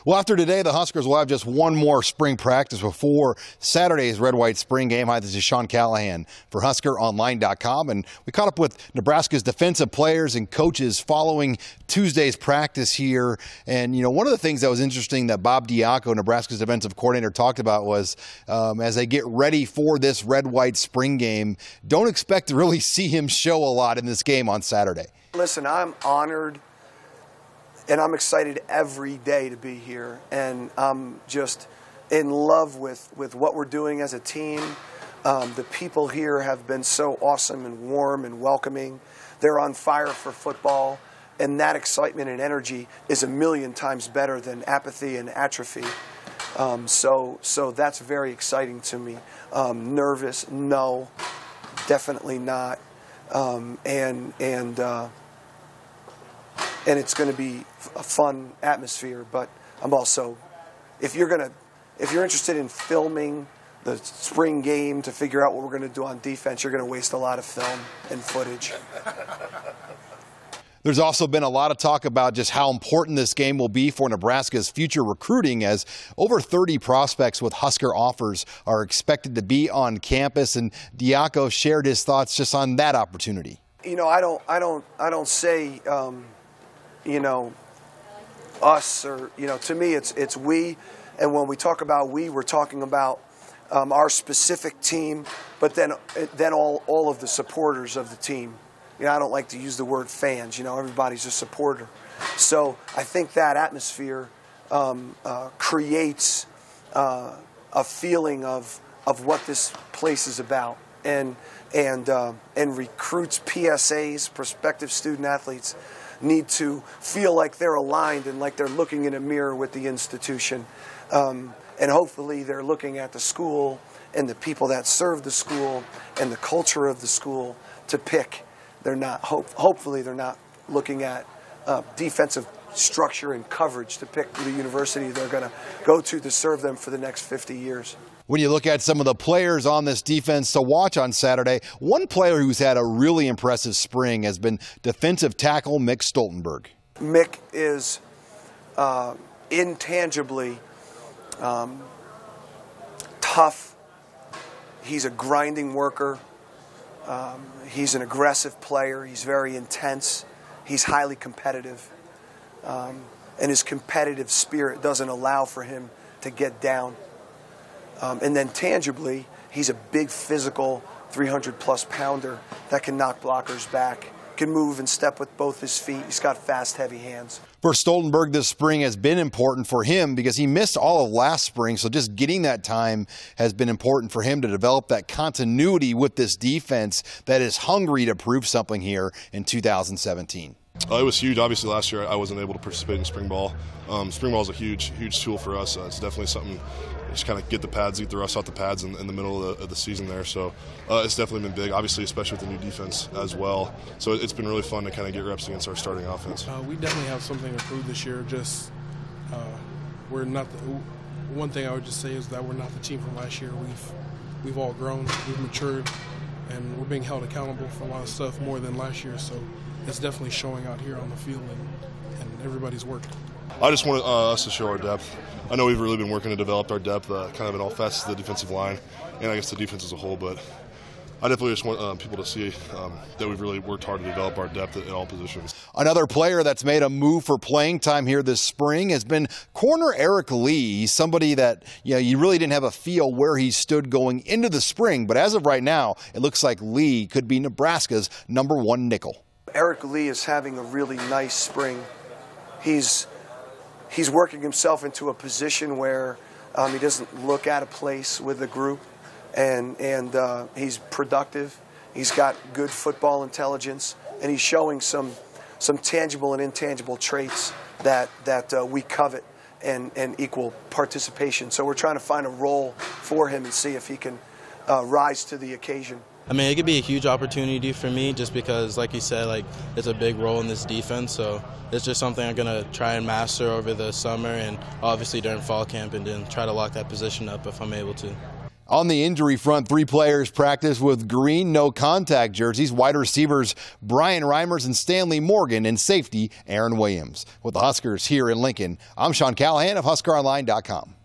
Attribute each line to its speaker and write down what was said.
Speaker 1: Well, after today, the Huskers will have just one more spring practice before Saturday's red-white spring game. Hi, this is Sean Callahan for HuskerOnline.com, and we caught up with Nebraska's defensive players and coaches following Tuesday's practice here. And, one of the things that was interesting that Bob Diaco, Nebraska's defensive coordinator, talked about was as they get ready for this red-white spring game, don't expect to really see him show a lot in this game on Saturday.
Speaker 2: Listen, I'm honored. And I'm excited every day to be here, and I'm just in love with what we're doing as a team. The people here have been so awesome and warm and welcoming. They're on fire for football, and that excitement and energy is a million times better than apathy and atrophy. So that's very exciting to me. Nervous? No, definitely not. And it's going to be a fun atmosphere. But I'm also, if you're interested in filming the spring game to figure out what we're going to do on defense, you're going to waste a lot of film and footage.
Speaker 1: There's also been a lot of talk about just how important this game will be for Nebraska's future recruiting, as over 30 prospects with Husker offers are expected to be on campus. And Diaco shared his thoughts just on that opportunity.
Speaker 2: I don't say. Us, or, to me it's we, and when we talk about we, we're talking about our specific team, but then all of the supporters of the team. I don't like to use the word fans, everybody's a supporter. So I think that atmosphere creates a feeling of what this place is about, and recruits, PSAs, prospective student athletes, need to feel like they're aligned and like they're looking in a mirror with the institution. And hopefully they're looking at the school and the people that serve the school and the culture of the school to pick. They're not, hopefully they're not looking at defensive structure and coverage to pick the university they're going to go to serve them for the next 50 years.
Speaker 1: When you look at some of the players on this defense to watch on Saturday, one player who's had a really impressive spring has been defensive tackle Mick Stoltenberg.
Speaker 2: Mick is intangibly tough. He's a grinding worker. He's an aggressive player. He's very intense. He's highly competitive. And his competitive spirit doesn't allow for him to get down. And then tangibly, he's a big physical 300-plus pounder that can knock blockers back, can move and step with both his feet. He's got fast, heavy hands.
Speaker 1: For Stoltenberg, this spring has been important for him because he missed all of last spring, so just getting that time has been important for him to develop that continuity with this defense that is hungry to prove something here in 2017.
Speaker 3: It was huge. Obviously, last year I wasn't able to participate in spring ball. Spring ball is a huge tool for us. It's definitely something, just kind of get the rust out the pads in the middle of the season there. So it's definitely been big, obviously, especially with the new defense as well. So it's been really fun to kind of get reps against our starting offense.
Speaker 4: We definitely have something to prove this year. Just we're not one thing I would just say is that we're not the team from last year. We've all grown, we've matured, and we're being held accountable for a lot of stuff more than last year. So it's definitely showing out here on the field, and everybody's working.
Speaker 3: I just want us to show our depth. I know we've really been working to develop our depth kind of in all facets of the defensive line, and I guess the defense as a whole, but I definitely just want people to see that we've really worked hard to develop our depth at all positions.
Speaker 1: Another player that's made a move for playing time here this spring has been corner Eric Lee. He's somebody that you really didn't have a feel where he stood going into the spring, but as of right now, it looks like Lee could be Nebraska's #1 nickel.
Speaker 2: Eric Lee is having a really nice spring. He's working himself into a position where he doesn't look out of place with the group, and he's productive. He's got good football intelligence, and he's showing some tangible and intangible traits that we covet and equal participation. So we're trying to find a role for him and see if he can rise to the occasion.
Speaker 5: I mean, it could be a huge opportunity for me just because, like you said, it's a big role in this defense. So it's just something I'm going to try and master over the summer and obviously during fall camp, and then try to lock that position up if I'm able to.
Speaker 1: On the injury front, 3 players practice with green no-contact jerseys. Wide receivers Brian Reimers and Stanley Morgan, and safety Aaron Williams. With the Huskers here in Lincoln, I'm Sean Callahan of HuskerOnline.com.